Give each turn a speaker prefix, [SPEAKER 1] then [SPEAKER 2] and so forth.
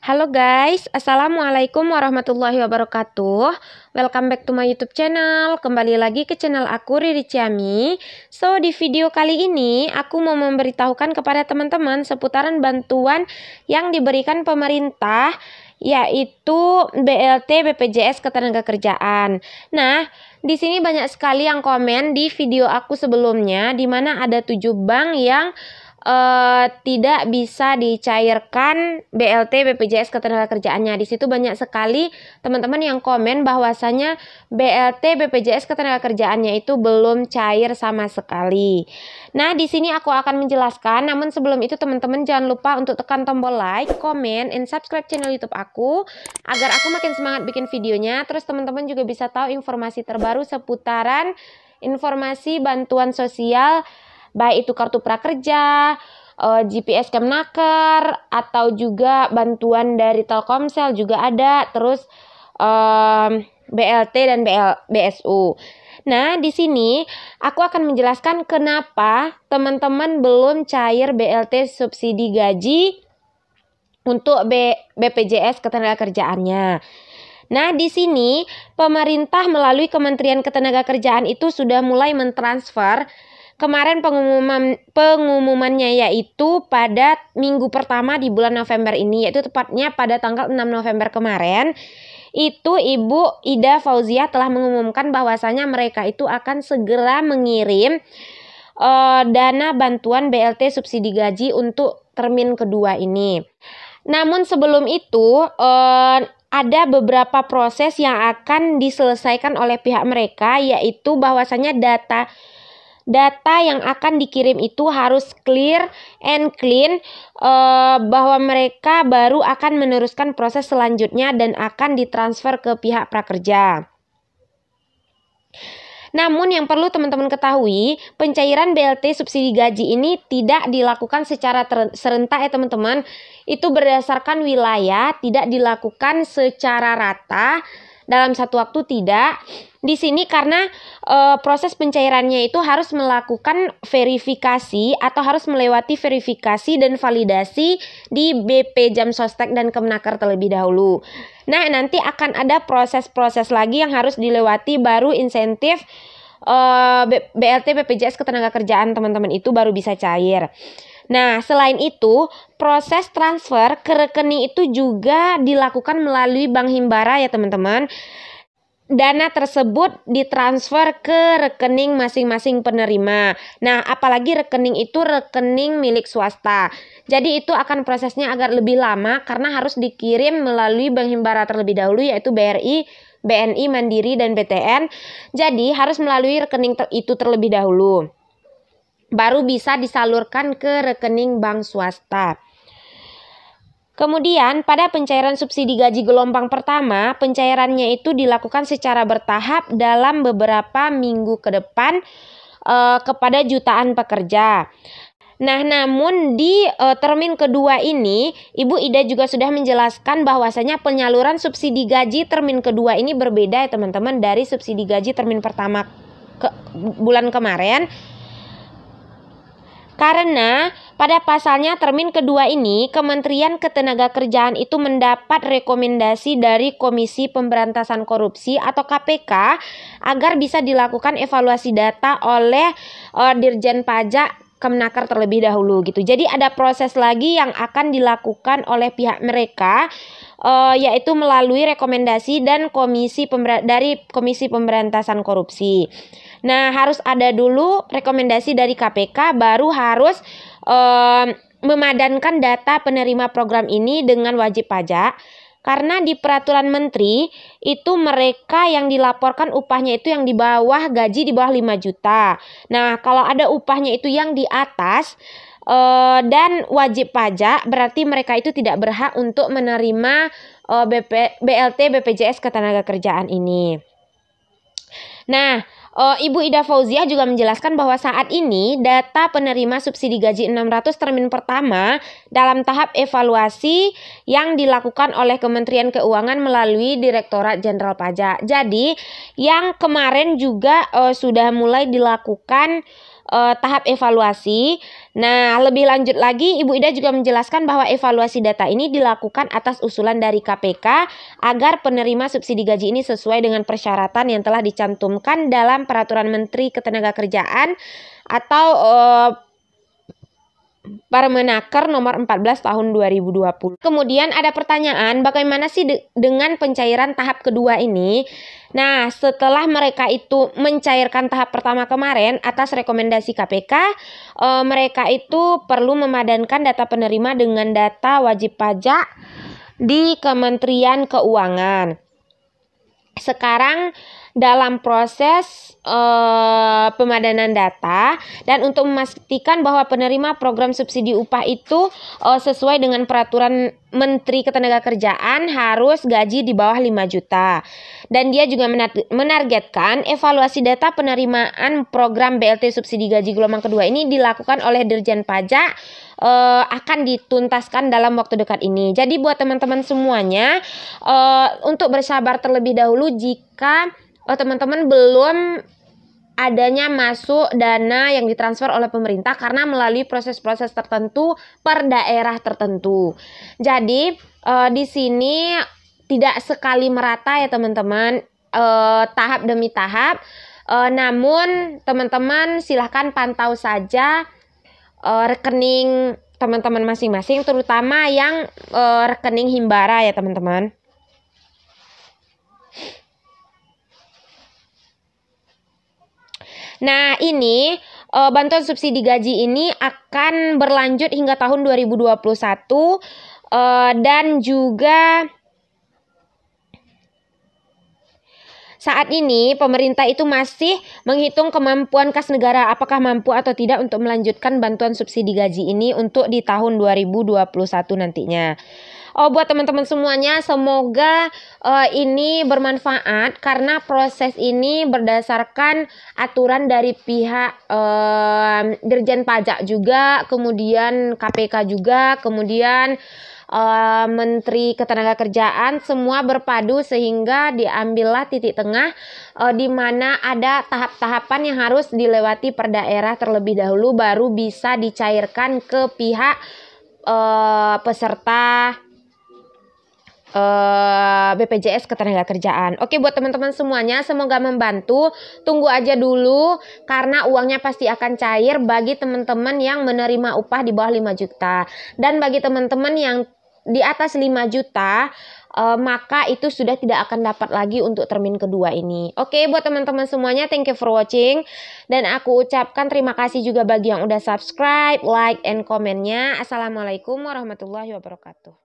[SPEAKER 1] Halo guys, Assalamualaikum warahmatullahi wabarakatuh. Welcome back to my YouTube channel. Kembali lagi ke channel aku, Riri Ciami. So, di video kali ini aku mau memberitahukan kepada teman-teman seputaran bantuan yang diberikan pemerintah, yaitu BLT BPJS Ketenagakerjaan. Nah, di sini banyak sekali yang komen di video aku sebelumnya, di mana ada 7 bank yang tidak bisa dicairkan BLT BPJS Ketenagakerjaannya. Di situ banyak sekali teman-teman yang komen bahwasanya BLT BPJS Ketenagakerjaannya itu belum cair sama sekali. Nah, di sini aku akan menjelaskan, namun sebelum itu teman-teman jangan lupa untuk tekan tombol like, comment, and subscribe channel YouTube aku agar aku makin semangat bikin videonya. Terus teman-teman juga bisa tahu informasi terbaru seputaran informasi bantuan sosial, baik itu kartu prakerja, GPS Kemnaker, atau juga bantuan dari Telkomsel juga ada, terus BLT dan BSU. Nah, di sini aku akan menjelaskan kenapa teman-teman belum cair BLT subsidi gaji untuk BPJS Ketenagakerjaannya. Nah, di sini pemerintah melalui Kementerian Ketenagakerjaan itu sudah mulai mentransfer. Kemarin pengumumannya yaitu pada minggu pertama di bulan November ini, yaitu tepatnya pada tanggal 6 November kemarin. Itu Ibu Ida Fauziah telah mengumumkan bahwasanya mereka itu akan segera mengirim dana bantuan BLT subsidi gaji untuk termin kedua ini. Namun sebelum itu ada beberapa proses yang akan diselesaikan oleh pihak mereka, yaitu bahwasanya data yang akan dikirim itu harus clear and clean, bahwa mereka baru akan meneruskan proses selanjutnya dan akan ditransfer ke pihak prakerja. Namun yang perlu teman-teman ketahui, pencairan BLT subsidi gaji ini tidak dilakukan secara serentak ya teman-teman. Itu berdasarkan wilayah, tidak dilakukan secara rata dalam satu waktu, tidak. Di sini karena proses pencairannya itu harus melakukan verifikasi atau harus melewati verifikasi dan validasi di BP Jam Sostek dan Kemnaker terlebih dahulu. Nah, nanti akan ada proses-proses lagi yang harus dilewati baru insentif BLT BPJS Ketenagakerjaan teman-teman itu baru bisa cair. Nah, selain itu, proses transfer ke rekening itu juga dilakukan melalui Bank Himbara ya teman-teman. Dana tersebut ditransfer ke rekening masing-masing penerima. Nah, apalagi rekening itu rekening milik swasta. Jadi itu akan prosesnya agak lebih lama karena harus dikirim melalui Bank Himbara terlebih dahulu, yaitu BRI, BNI, Mandiri, dan BTN. Jadi harus melalui rekening itu terlebih dahulu, baru bisa disalurkan ke rekening bank swasta. Kemudian pada pencairan subsidi gaji gelombang pertama, pencairannya itu dilakukan secara bertahap dalam beberapa minggu ke depan kepada jutaan pekerja. Nah, namun di termin kedua ini, Ibu Ida juga sudah menjelaskan bahwasanya penyaluran subsidi gaji termin kedua ini berbeda ya teman-teman dari subsidi gaji termin pertama bulan kemarin. Karena pada pasalnya termin kedua ini, Kementerian Ketenagakerjaan itu mendapat rekomendasi dari Komisi Pemberantasan Korupsi atau KPK agar bisa dilakukan evaluasi data oleh Dirjen Pajak Kemnaker terlebih dahulu gitu. Jadi ada proses lagi yang akan dilakukan oleh pihak mereka, yaitu melalui rekomendasi dan dari Komisi Pemberantasan Korupsi. Nah, harus ada dulu rekomendasi dari KPK, baru harus memadankan data penerima program ini dengan wajib pajak. Karena di peraturan menteri itu mereka yang dilaporkan upahnya itu yang di bawah gaji di bawah 5 juta. Nah, kalau ada upahnya itu yang di atas dan wajib pajak, berarti mereka itu tidak berhak untuk menerima BLT BPJS Ketenagakerjaan ini. Nah, Ibu Ida Fauziah juga menjelaskan bahwa saat ini data penerima subsidi gaji 600 termin pertama dalam tahap evaluasi yang dilakukan oleh Kementerian Keuangan melalui Direktorat Jenderal Pajak. Jadi, yang kemarin juga sudah mulai dilakukan tahap evaluasi. Nah, lebih lanjut lagi, Ibu Ida juga menjelaskan bahwa evaluasi data ini dilakukan atas usulan dari KPK agar penerima subsidi gaji ini sesuai dengan persyaratan yang telah dicantumkan dalam Peraturan Menteri Ketenagakerjaan atau Permenaker nomor 14 tahun 2020. Kemudian ada pertanyaan, bagaimana sih dengan pencairan tahap kedua ini? Nah, setelah mereka itu mencairkan tahap pertama kemarin atas rekomendasi KPK, mereka itu perlu memadankan data penerima dengan data wajib pajak di Kementerian Keuangan. Sekarang dalam proses pemadanan data, dan untuk memastikan bahwa penerima program subsidi upah itu sesuai dengan peraturan Menteri Ketenagakerjaan harus gaji di bawah 5 juta. Dan dia juga menargetkan evaluasi data penerimaan program BLT subsidi gaji gelombang kedua ini dilakukan oleh Dirjen Pajak akan dituntaskan dalam waktu dekat ini. Jadi buat teman-teman semuanya, untuk bersabar terlebih dahulu jika teman-teman belum adanya masuk dana yang ditransfer oleh pemerintah karena melalui proses-proses tertentu per daerah tertentu. Jadi di sini tidak sekali merata ya teman-teman, tahap demi tahap. Namun teman-teman silahkan pantau saja rekening teman-teman masing-masing, terutama yang rekening Himbara ya teman-teman. Nah, ini bantuan subsidi gaji ini akan berlanjut hingga tahun 2021 dan juga saat ini pemerintah itu masih menghitung kemampuan kas negara, apakah mampu atau tidak untuk melanjutkan bantuan subsidi gaji ini untuk di tahun 2021 nantinya. Buat teman-teman semuanya, semoga ini bermanfaat karena proses ini berdasarkan aturan dari pihak Dirjen Pajak juga, kemudian KPK juga, kemudian Menteri Ketenagakerjaan, semua berpadu sehingga diambillah titik tengah di mana ada tahap-tahapan yang harus dilewati per daerah terlebih dahulu baru bisa dicairkan ke pihak peserta BPJS Ketenagakerjaan. Oke, buat teman-teman semuanya, semoga membantu. Tunggu aja dulu karena uangnya pasti akan cair bagi teman-teman yang menerima upah di bawah 5 juta. Dan bagi teman-teman yang di atas 5 juta, maka itu sudah tidak akan dapat lagi untuk termin kedua ini. Oke, buat teman-teman semuanya, thank you for watching. Dan aku ucapkan terima kasih juga bagi yang udah subscribe, like, and komennya. Assalamualaikum warahmatullahi wabarakatuh.